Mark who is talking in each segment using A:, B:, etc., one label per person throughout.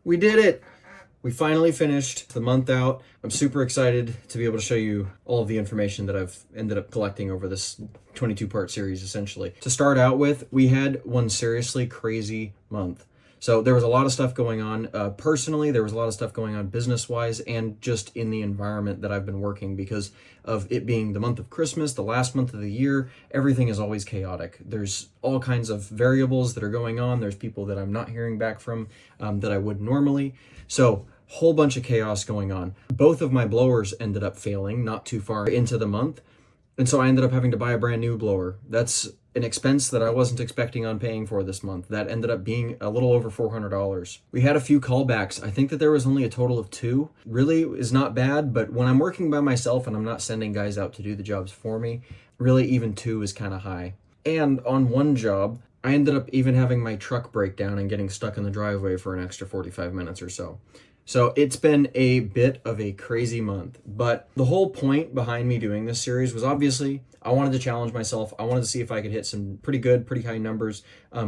A: We did it! We finally finished the month out. I'm super excited to be able to show you all of the information that I've ended up collecting over this 22-part series, essentially. To start out with, we had one seriously crazy month. So there was a lot of stuff going on. Personally, there was a lot of stuff going on business-wise and just in the environment that I've been working because of it being the month of Christmas, the last month of the year. Everything is always chaotic. There's all kinds of variables that are going on. There's people that I'm not hearing back from that I would normally. So whole bunch of chaos going on. Both of my blowers ended up failing not too far into the month. And so I ended up having to buy a brand new blower. That's an expense that I wasn't expecting on paying for this month. That ended up being a little over $400. We had a few callbacks. I think that there was only a total of 2. Really is not bad, but when I'm working by myself and I'm not sending guys out to do the jobs for me, really even 2 is kind of high. And on one job, I ended up even having my truck break down and getting stuck in the driveway for an extra 45 minutes or so. So it's been a bit of a crazy month, but the whole point behind me doing this series was obviously I wanted to challenge myself. I wanted to see if I could hit some pretty high numbers,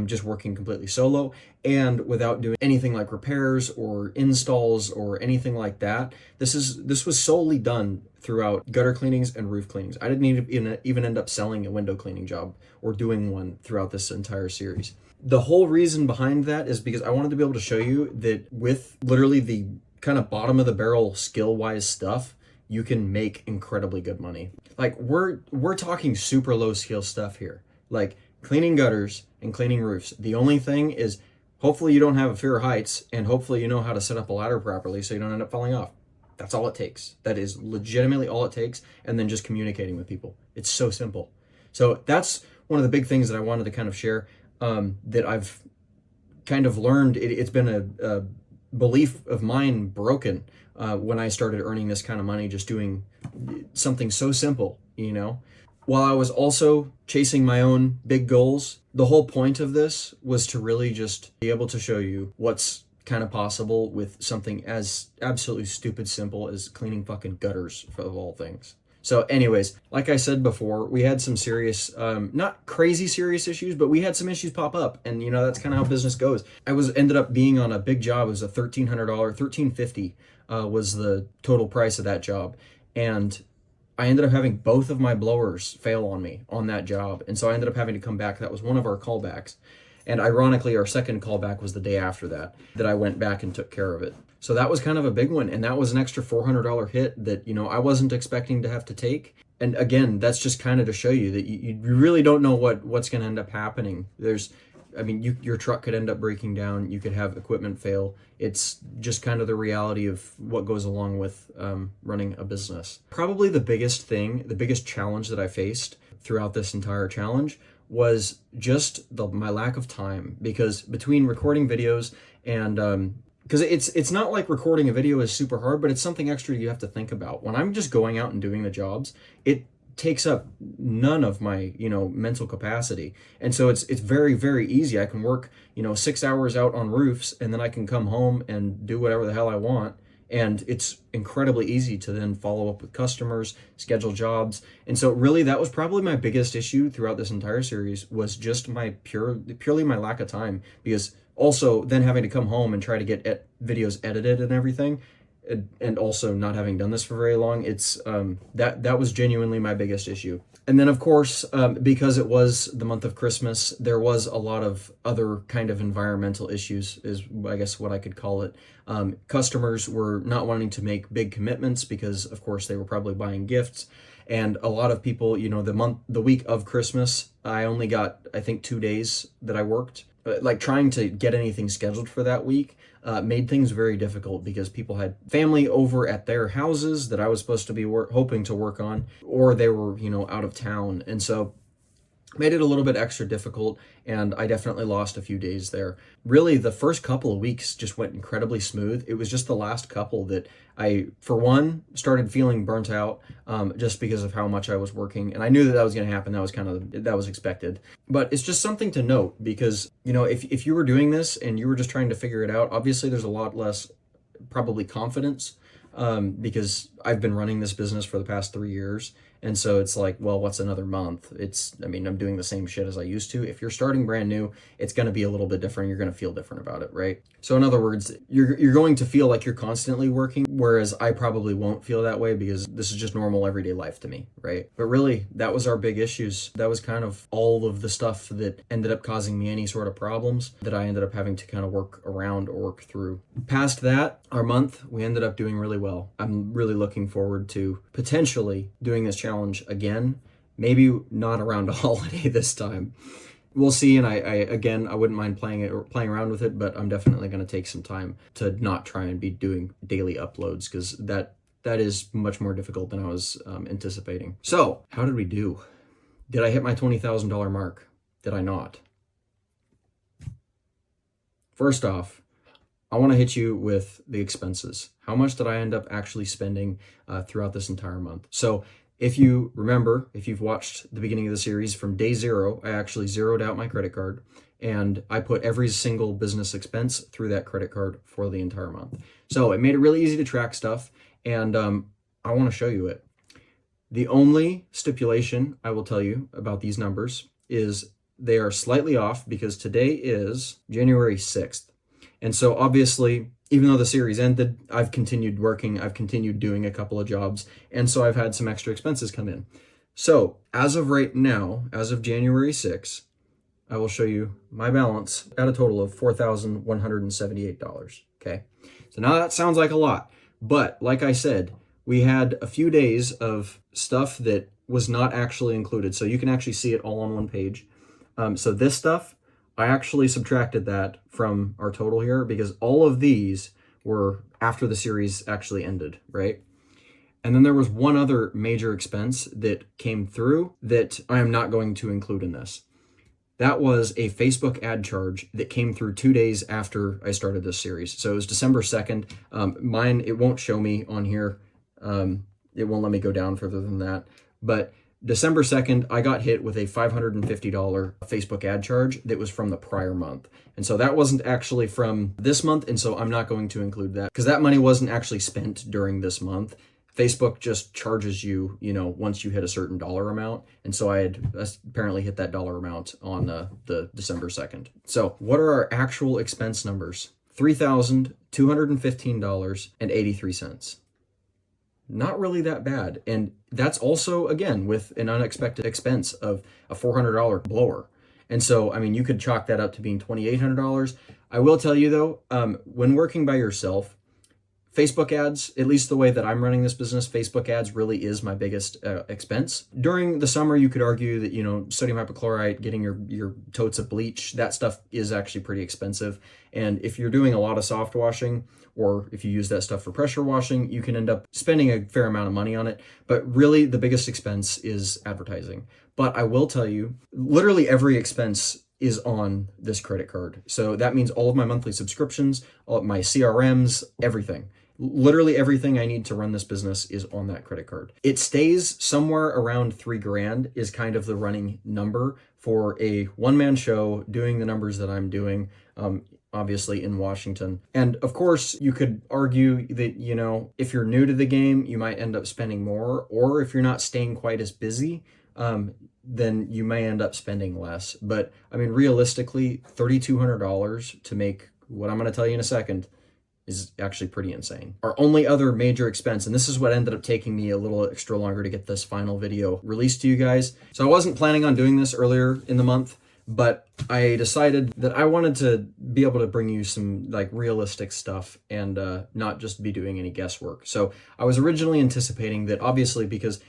A: just working completely solo and without doing anything like repairs or installs or anything like that. This was solely done throughout gutter cleanings and roof cleanings. I didn't even end up selling a window cleaning job or doing one throughout this entire series. The whole reason behind that is because I wanted to be able to show you that with literally the kind of bottom of the barrel skill-wise stuff, you can make incredibly good money. Like we're talking super low skill stuff here, like cleaning gutters and cleaning roofs. The only thing is hopefully you don't have a fear of heights and hopefully you know how to set up a ladder properly so you don't end up falling off. That's all it takes. That is legitimately all it takes. And then just communicating with people. It's so simple. So that's one of the big things that I wanted to kind of share. That I've kind of learned. It's been a belief of mine broken when I started earning this kind of money, just doing something so simple, you know. While I was also chasing my own big goals, the whole point of this was to really just be able to show you what's kind of possible with something as absolutely stupid simple as cleaning fucking gutters, of all things. So anyways, like I said before, we had some serious, not crazy serious issues, but we had some issues pop up. And, you know, that's kind of how business goes. I ended up being on a big job. It was a $1,300, $1,350 was the total price of that job. And I ended up having both of my blowers fail on me on that job. And so I ended up having to come back. That was one of our callbacks. And ironically, our second callback was the day after that I went back and took care of it. So that was kind of a big one. And that was an extra $400 hit that, you know, I wasn't expecting to have to take. And again, that's just kind of to show you that you really don't know what's going to end up happening. Your truck could end up breaking down. You could have equipment fail. It's just kind of the reality of what goes along with running a business. Probably the biggest challenge that I faced throughout this entire challenge was just my lack of time, because between recording videos and because it's not like recording a video is super hard, but it's something extra you have to think about. When I'm just going out and doing the jobs, it takes up none of my, you know, mental capacity. And so it's very, very easy. I can work, you know, 6 hours out on roofs and then I can come home and do whatever the hell I want. And it's incredibly easy to then follow up with customers, schedule jobs. And so really that was probably my biggest issue throughout this entire series, was just my purely my lack of time. Because also then having to come home and try to get videos edited and everything, and also not having done this for very long, it's that was genuinely my biggest issue. And then of course, because it was the month of Christmas, there was a lot of other kind of environmental issues, is I guess what I could call it. Customers were not wanting to make big commitments because of course they were probably buying gifts. And a lot of people, you know, the week of Christmas, I only got, I think, 2 days that I worked. Like trying to get anything scheduled for that week made things very difficult because people had family over at their houses that I was supposed to be hoping to work on, or they were, you know, out of town. And so made it a little bit extra difficult, and I definitely lost a few days there. Really, the first couple of weeks just went incredibly smooth. It was just the last couple that I, for one, started feeling burnt out just because of how much I was working. And I knew that was going to happen. That was expected. But it's just something to note because, you know, if you were doing this and you were just trying to figure it out, obviously there's a lot less probably confidence because I've been running this business for the past 3 years. And so it's like, well, what's another month? I mean, I'm doing the same shit as I used to. If you're starting brand new, it's going to be a little bit different. You're going to feel different about it, right? So in other words, you're going to feel like you're constantly working, whereas I probably won't feel that way because this is just normal everyday life to me, right? But really, that was our big issues. That was kind of all of the stuff that ended up causing me any sort of problems that I ended up having to kind of work around or work through. Past that, our month, we ended up doing really well. I'm really looking forward to potentially doing this challenge again, maybe not around a holiday this time. We'll see, and I wouldn't mind playing around with it, but I'm definitely going to take some time to not try and be doing daily uploads because that is much more difficult than I was anticipating. So, how did we do? Did I hit my $20,000 mark? Did I not? First off, I want to hit you with the expenses. How much did I end up actually spending throughout this entire month? So if you remember, if you've watched the beginning of the series, from day 0, I actually zeroed out my credit card and I put every single business expense through that credit card for the entire month. So it made it really easy to track stuff, and I want to show you it. The only stipulation I will tell you about these numbers is they are slightly off because today is January 6th. And so obviously, even though the series ended, I've continued working, I've continued doing a couple of jobs, and so I've had some extra expenses come in. So as of right now, as of January 6th, I will show you my balance at a total of $4,178, okay? So now that sounds like a lot, but like I said, we had a few days of stuff that was not actually included, so you can actually see it all on one page. So this stuff, I actually subtracted that from our total here because all of these were after the series actually ended, right? And then there was one other major expense that came through that I am not going to include in this. That was a Facebook ad charge that came through 2 days after I started this series. So it was December 2nd. Mine, it won't show me on here. It won't let me go down further than that. But December 2nd, I got hit with a $550 Facebook ad charge that was from the prior month. And so that wasn't actually from this month, and so I'm not going to include that because that money wasn't actually spent during this month. Facebook just charges you, once you hit a certain dollar amount. And so I had apparently hit that dollar amount on the December 2nd. So what are our actual expense numbers? $3,215.83. Not really that bad. And that's also, again, with an unexpected expense of a $400 blower. And so, I mean, you could chalk that up to being $2,800. I will tell you though, when working by yourself, Facebook ads, at least the way that I'm running this business, Facebook ads really is my biggest expense. During the summer, you could argue that, sodium hypochlorite, getting your totes of bleach, that stuff is actually pretty expensive. And if you're doing a lot of soft washing, or if you use that stuff for pressure washing, you can end up spending a fair amount of money on it. But really, the biggest expense is advertising. But I will tell you, literally every expense is on this credit card. So that means all of my monthly subscriptions, all of my CRMs, everything. Literally everything I need to run this business is on that credit card. It stays somewhere around $3,000 is kind of the running number for a one-man show doing the numbers that I'm doing, obviously in Washington. And of course, you could argue that, if you're new to the game, you might end up spending more, or if you're not staying quite as busy, then you may end up spending less. But I mean, realistically, $3,200 to make what I'm going to tell you in a second is actually pretty insane. Our only other major expense, and this is what ended up taking me a little extra longer to get this final video released to you guys. So I wasn't planning on doing this earlier in the month, but I decided that I wanted to be able to bring you some realistic stuff and not just be doing any guesswork. So I was originally anticipating that, obviously, because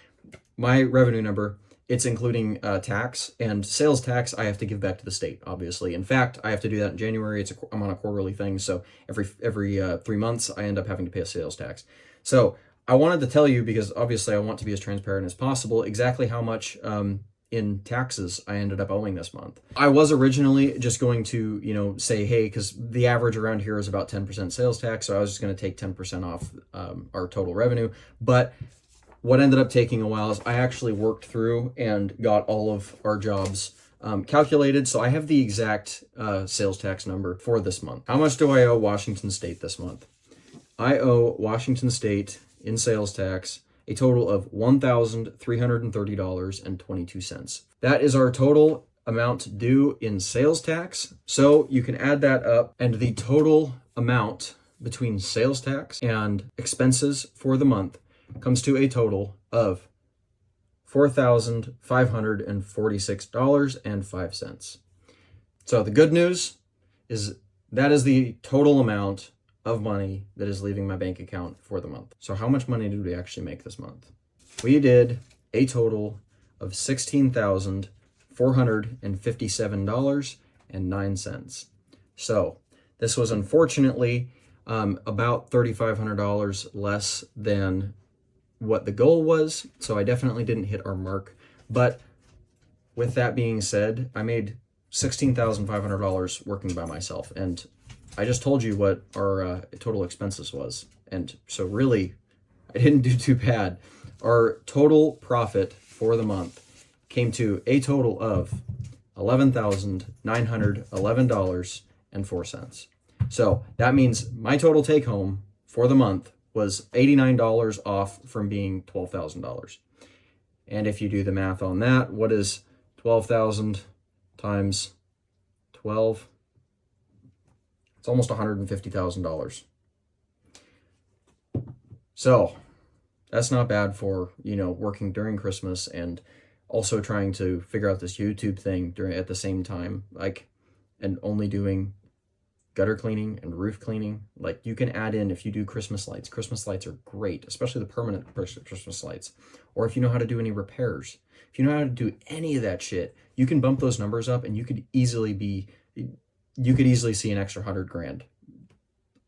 A: my revenue number, it's including tax and sales tax I have to give back to the state, obviously. In fact, I have to do that in January. I'm on a quarterly thing, so every 3 months I end up having to pay a sales tax. So I wanted to tell you, because obviously I want to be as transparent as possible, exactly how much in taxes I ended up owing this month. I was originally just going to, say, hey, because the average around here is about 10% sales tax, so I was just going to take 10% off our total revenue. But what ended up taking a while is I actually worked through and got all of our jobs calculated. So I have the exact sales tax number for this month. How much do I owe Washington State this month? I owe Washington State in sales tax a total of $1,330.22. That is our total amount due in sales tax. So you can add that up, and the total amount between sales tax and expenses for the month comes to a total of $4,546.05. So the good news is that is the total amount of money that is leaving my bank account for the month. So how much money did we actually make this month? We did a total of $16,457.09. So this was unfortunately about $3,500 less than what the goal was. So I definitely didn't hit our mark. But with that being said, I made $16,500 working by myself. And I just told you what our total expenses was. And so really, I didn't do too bad. Our total profit for the month came to a total of $11,911.04. So that means my total take home for the month was $89 off from being $12,000. And if you do the math on that, what is 12,000 times 12? It's almost $150,000. So that's not bad for, working during Christmas and also trying to figure out this YouTube thing at the same time, and only doing gutter cleaning and roof cleaning. Like, you can add in, if you do Christmas lights. Christmas lights are great, especially the permanent Christmas lights. Or if you know how to do any repairs, if you know how to do any of that shit, you can bump those numbers up, and you could easily see an extra $100,000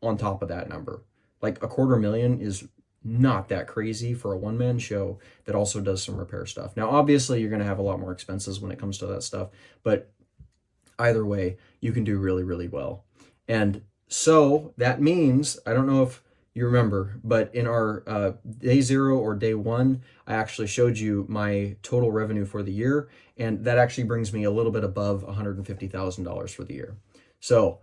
A: on top of that number. Like, $250,000 is not that crazy for a one-man show that also does some repair stuff. Now, obviously, you're going to have a lot more expenses when it comes to that stuff, but either way, you can do really, really well. And so that means, I don't know if you remember, but in our day 0 or day 1, I actually showed you my total revenue for the year, and that actually brings me a little bit above $150,000 for the year. So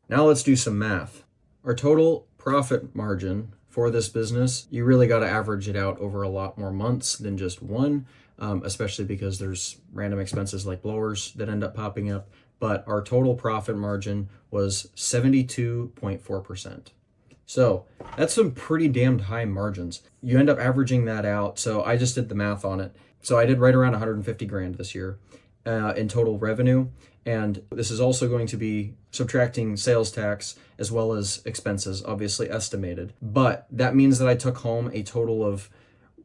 A: now let's do some math. Our total profit margin for this business, you really got to average it out over a lot more months than just one, especially because there's random expenses like blowers that end up popping up. But our total profit margin was 72.4%. So that's some pretty damned high margins. You end up averaging that out. So I just did the math on it. So I did right around $150,000 this year in total revenue. And this is also going to be subtracting sales tax as well as expenses, obviously estimated. But that means that I took home a total of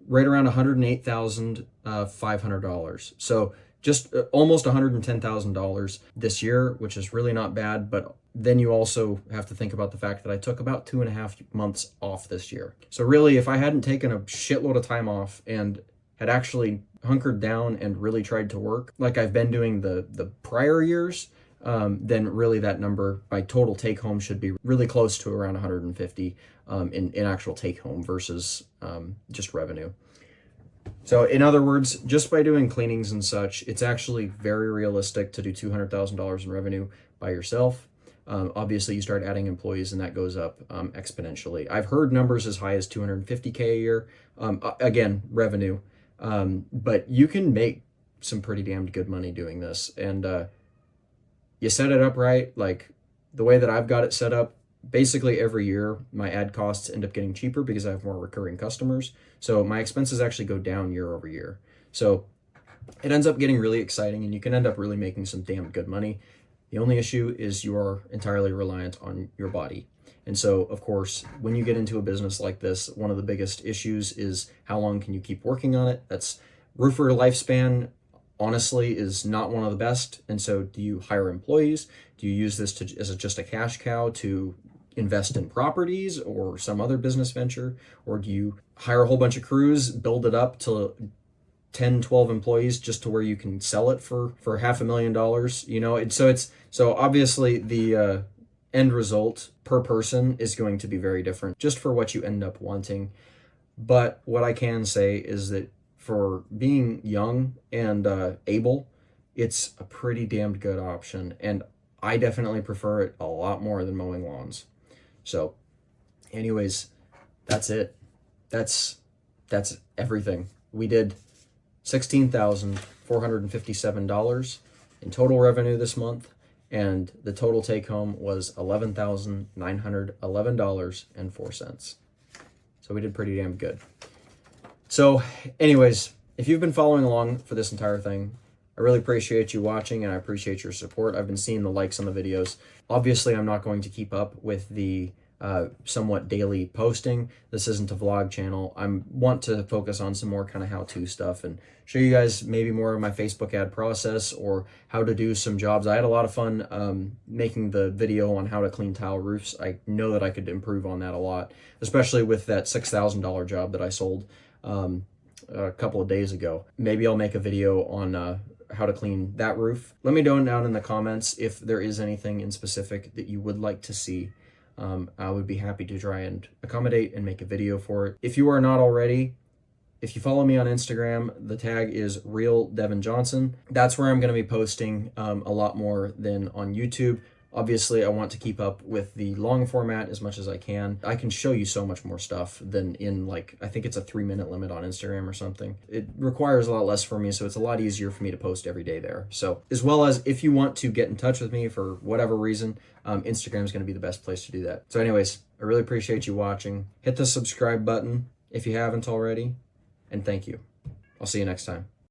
A: right around $108,500. So just almost $110,000 this year, which is really not bad. But then you also have to think about the fact that I took about 2.5 months off this year. So really, if I hadn't taken a shitload of time off and had actually hunkered down and really tried to work like I've been doing the prior years, then really that number, my total take home, should be really close to around 150 in actual take home versus just revenue. So in other words, just by doing cleanings and such, it's actually very realistic to do $200,000 in revenue by yourself. Obviously, you start adding employees and that goes up exponentially. I've heard numbers as high as $250K a year. Again, revenue. But you can make some pretty damned good money doing this. And you set it up right. Like the way that I've got it set up, basically every year my ad costs end up getting cheaper because I have more recurring customers. So my expenses actually go down year over year. So it ends up getting really exciting, and you can end up really making some damn good money. The only issue is you are entirely reliant on your body. And so, of course, when you get into a business like this, one of the biggest issues is how long can you keep working on it? That's roofer lifespan, honestly, is not one of the best. And so do you hire employees? Do you use this as just a cash cow to invest in properties or some other business venture? Or do you hire a whole bunch of crews, build it up to 10, 12 employees just to where you can sell it for $500,000, so obviously the end result per person is going to be very different just for what you end up wanting. But what I can say is that for being young and able, it's a pretty damned good option, and I definitely prefer it a lot more than mowing lawns. So anyways, that's it. That's that's everything. We did $16,457 in total revenue this month, and the total take home was $11,911.04. So we did pretty damn good. So anyways, if you've been following along for this entire thing, I really appreciate you watching, and I appreciate your support. I've been seeing the likes on the videos. Obviously, I'm not going to keep up with the somewhat daily posting. This isn't a vlog channel. I want to focus on some more kind of how-to stuff and show you guys maybe more of my Facebook ad process or how to do some jobs. I had a lot of fun making the video on how to clean tile roofs. I know that I could improve on that a lot, especially with that $6,000 job that I sold a couple of days ago. Maybe I'll make a video on how to clean that roof. Let me know down in the comments if there is anything in specific that you would like to see. I would be happy to try and accommodate and make a video for it. If you are not already, if you follow me on Instagram, the tag is Real Devin Johnson. That's where I'm going to be posting a lot more than on YouTube. Obviously, I want to keep up with the long format as much as I can. I can show you so much more stuff than in, like, I think it's a 3-minute limit on Instagram or something. It requires a lot less for me, so it's a lot easier for me to post every day there. So, as well as if you want to get in touch with me for whatever reason, Instagram is going to be the best place to do that. So anyways, I really appreciate you watching. Hit the subscribe button if you haven't already, and thank you. I'll see you next time.